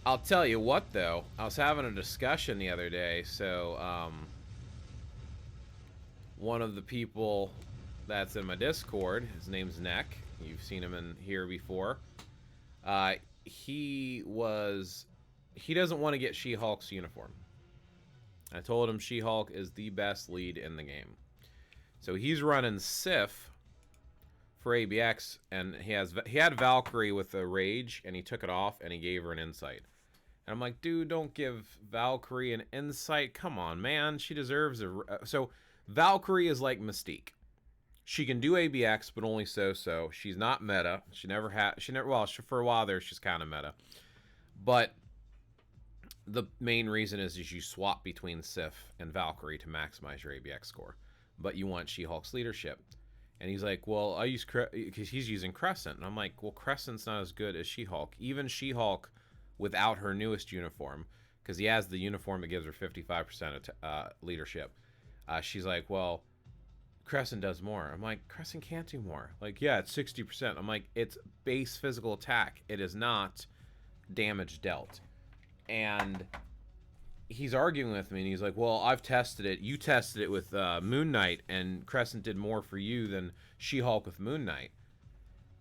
I'll tell you what, though. I was having a discussion the other day. So, one of the people that's in my Discord, his name's Neck. You've seen him in here before. He doesn't want to get She-Hulk's uniform. I told him She-Hulk is the best lead in the game. So he's running Sif for ABX, and he had Valkyrie with a Rage, and he took it off, and he gave her an Insight. And I'm like, dude, don't give Valkyrie an Insight. Come on, man. She deserves a... So Valkyrie is like Mystique. She can do ABX, but only so-so. She's not meta. Well, for a while there, she's kind of meta. But the main reason is you swap between Sif and Valkyrie to maximize your ABX score. But you want She-Hulk's leadership. And he's like, well, I use... Because he's using Crescent. And I'm like, well, Crescent's not as good as She-Hulk. Even She-Hulk, without her newest uniform, because he has the uniform that gives her 55% of leadership. She's like, well, Crescent does more. I'm like, Crescent can't do more. Like, yeah, it's 60%. I'm like, it's base physical attack. It is not damage dealt. And he's arguing with me, and he's like, well, I've tested it. You tested it with Moon Knight, and Crescent did more for you than She-Hulk with Moon Knight.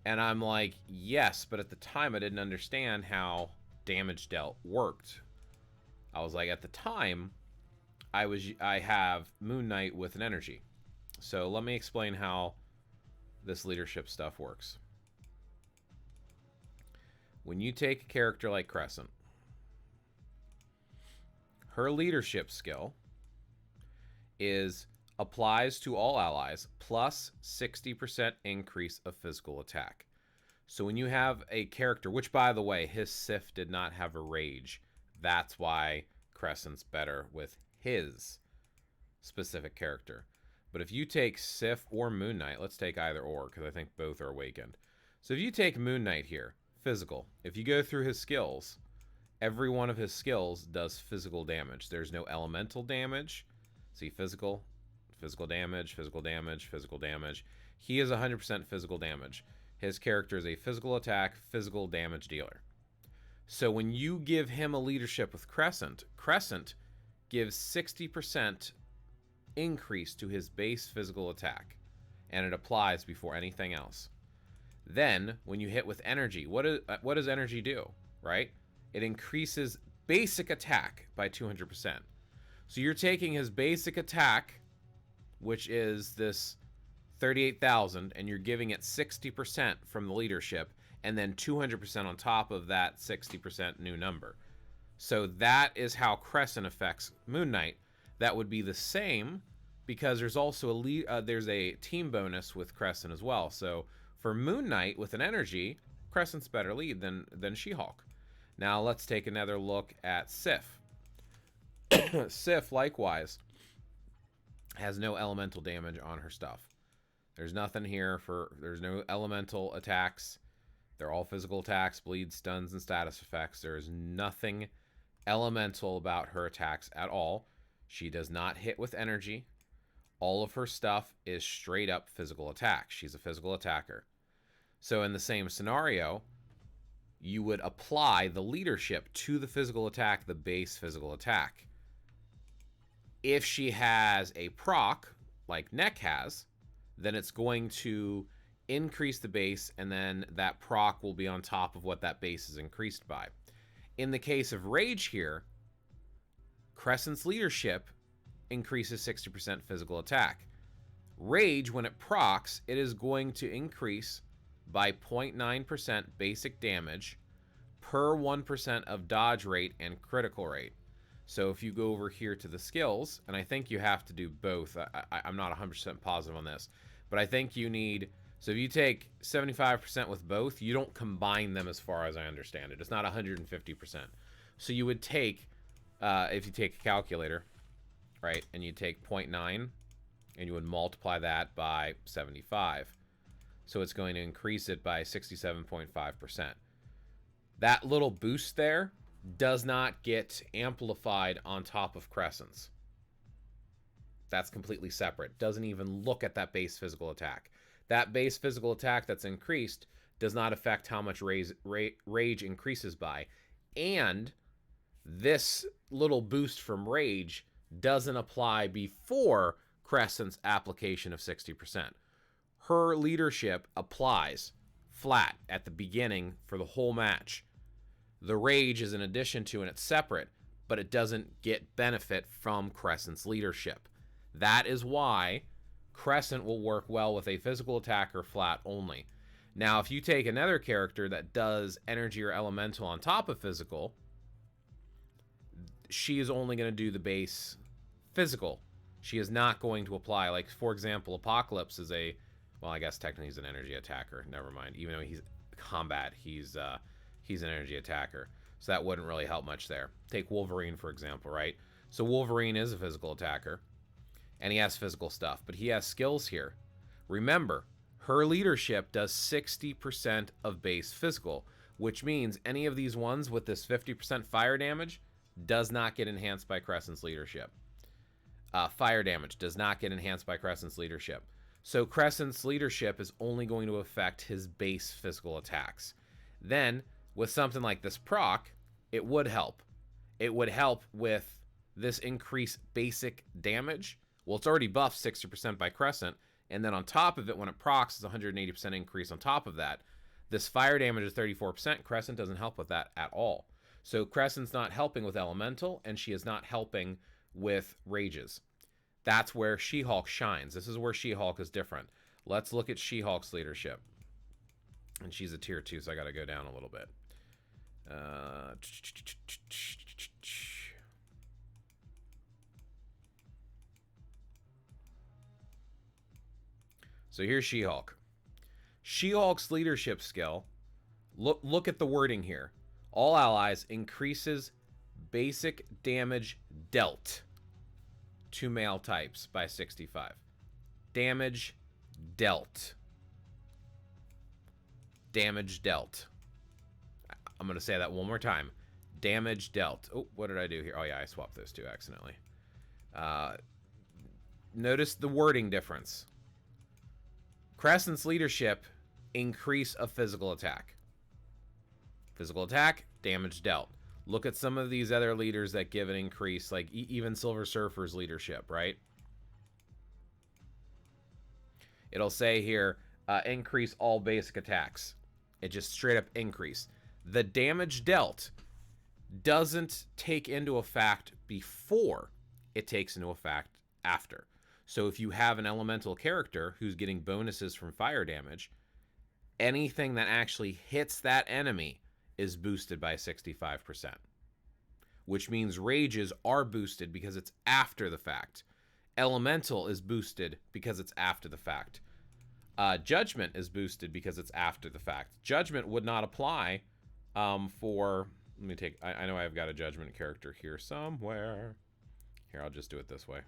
And I'm like, yes, but at the time I didn't understand how damage dealt worked. I was like, at the time, I have Moon Knight with an energy. So let me explain how this leadership stuff works. When you take a character like Crescent, her leadership skill applies to all allies plus 60% increase of physical attack. So when you have a character, which by the way, his Sif did not have a Rage. That's why Crescent's better with his specific character. But if you take Sif or Moon Knight, let's take either or, because I think both are awakened. So if you take Moon Knight here, physical, if you go through his skills, every one of his skills does physical damage. There's no elemental damage. See, physical damage, physical damage, physical damage. He is 100% physical damage. His character is a physical attack, physical damage dealer. So when you give him a leadership with Crescent, Crescent gives 60% increase to his base physical attack, and it applies before anything else. Then, when you hit with energy, what does energy do, right? It increases basic attack by 200%. So you're taking his basic attack, which is this 38,000, and you're giving it 60% from the leadership, and then 200% on top of that 60% new number. So that is how Crescent affects Moon Knight. That would be the same, because there's also there's a team bonus with Crescent as well. So for Moon Knight with an energy, Crescent's better lead than She-Hulk. Now let's take another look at Sif. Sif, likewise, has no elemental damage on her stuff. There's nothing here there's no elemental attacks. They're all physical attacks, bleeds, stuns, and status effects. There is nothing elemental about her attacks at all. She does not hit with energy. All of her stuff is straight up physical attack. She's a physical attacker. So in the same scenario, you would apply the leadership to the physical attack, the base physical attack. If she has a proc, like Neck has, then it's going to increase the base, and then that proc will be on top of what that base is increased by. In the case of Rage here, Crescent's leadership increases 60% physical attack. Rage, when it procs, it is going to increase by 0.9% basic damage per 1% of dodge rate and critical rate. So if you go over here to the skills, and I think you have to do both. I'm not 100% positive on this, but I think you need... So if you take 75% with both, you don't combine them as far as I understand it. It's not 150%. So you would take, if you take a calculator, right, and you take 0.9, and you would multiply that by 75. So it's going to increase it by 67.5%. That little boost there does not get amplified on top of Crescent's. That's completely separate. Doesn't even look at that base physical attack. That base physical attack that's increased does not affect how much rage increases by. And this little boost from Rage doesn't apply before Crescent's application of 60%. Her leadership applies flat at the beginning for the whole match. The Rage is an addition to, and it's separate, but it doesn't get benefit from Crescent's leadership. That is why Crescent will work well with a physical attacker flat only. Now, if you take another character that does energy or elemental on top of physical, she is only going to do the base physical. She is not going to apply, like, for example, Apocalypse is a, well, I guess technically he's an energy attacker. Never mind. Even though he's combat, he's an energy attacker. So that wouldn't really help much there. Take Wolverine, for example, right? So Wolverine is a physical attacker, and he has physical stuff, but he has skills here. Remember, her leadership does 60% of base physical, which means any of these ones with this 50% fire damage does not get enhanced by Crescent's leadership. Fire damage does not get enhanced by Crescent's leadership. So Crescent's leadership is only going to affect his base physical attacks. Then, with something like this proc, it would help. It would help with this increased basic damage. Well, it's already buffed 60% by Crescent, and then on top of it, when it procs, it's 180% increase on top of that. This fire damage is 34%. Crescent doesn't help with that at all. So Crescent's not helping with elemental, and she is not helping with rages. That's where She-Hulk shines. This is where She-Hulk is different. Let's look at She-Hulk's leadership. And she's a tier 2, so I got to go down a little bit. So here's She-Hulk. She-Hulk's leadership skill, look at the wording here. All allies increases basic damage dealt to male types by 65. Damage dealt. Damage dealt. I'm going to say that one more time. Damage dealt. Oh, what did I do here? Oh, yeah, I swapped those two accidentally. Notice the wording difference. Crescent's leadership, increase of physical attack. Physical attack, damage dealt. Look at some of these other leaders that give an increase, like even Silver Surfer's leadership, right? It'll say here, increase all basic attacks. It just straight up increase. The damage dealt doesn't take into effect before, it takes into effect after. So if you have an elemental character who's getting bonuses from fire damage, anything that actually hits that enemy is boosted by 65%. Which means rages are boosted because it's after the fact. Elemental is boosted because it's after the fact. Judgment is boosted because it's after the fact. Judgment would not apply for... Let me take... I know I've got a Judgment character here somewhere. Here, I'll just do it this way.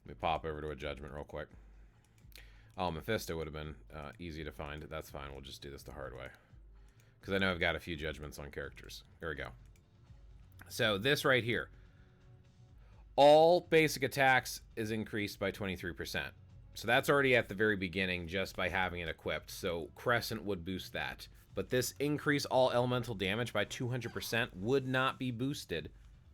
Let me pop over to a Judgment real quick. Oh, Mephisto would have been easy to find. That's fine. We'll just do this the hard way. Because I know I've got a few Judgments on characters. There we go. So this right here. All basic attacks is increased by 23%. So that's already at the very beginning just by having it equipped. So Crescent would boost that. But this increase all elemental damage by 200% would not be boosted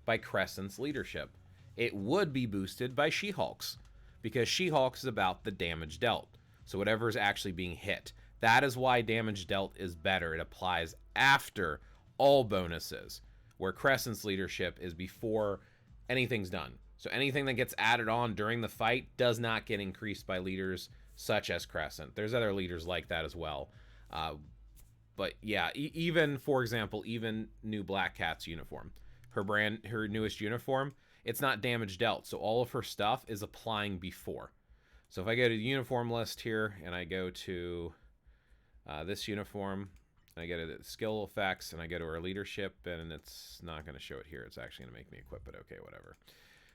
by Crescent's leadership. It would be boosted by She-Hulk's. Because She-Hulk's is about the damage dealt. So whatever is actually being hit. That is why damage dealt is better. It applies after all bonuses. Where Crescent's leadership is before anything's done. So anything that gets added on during the fight does not get increased by leaders such as Crescent. There's other leaders like that as well. But yeah, even, for example, even new Black Cat's uniform. Her newest uniform, it's not damage dealt. So all of her stuff is applying before. So if I go to the uniform list here and I go to this uniform, and I go to the skill effects and I go to her leadership, and it's not going to show it here. It's actually going to make me equip it. Okay, whatever.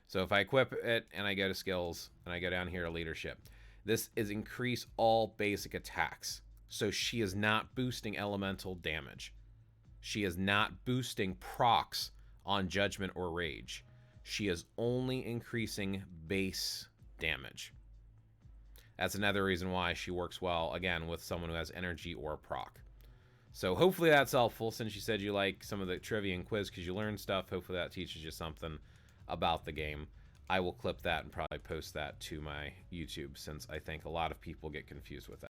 So if I equip it and I go to skills and I go down here to leadership, this is increase all basic attacks. So she is not boosting elemental damage. She is not boosting procs on judgment or rage. She is only increasing base damage. That's another reason why she works well, again, with someone who has energy or proc. So hopefully that's helpful, since you said you like some of the trivia and quiz because you learn stuff. Hopefully that teaches you something about the game. I will clip that and probably post that to my YouTube, since I think a lot of people get confused with that.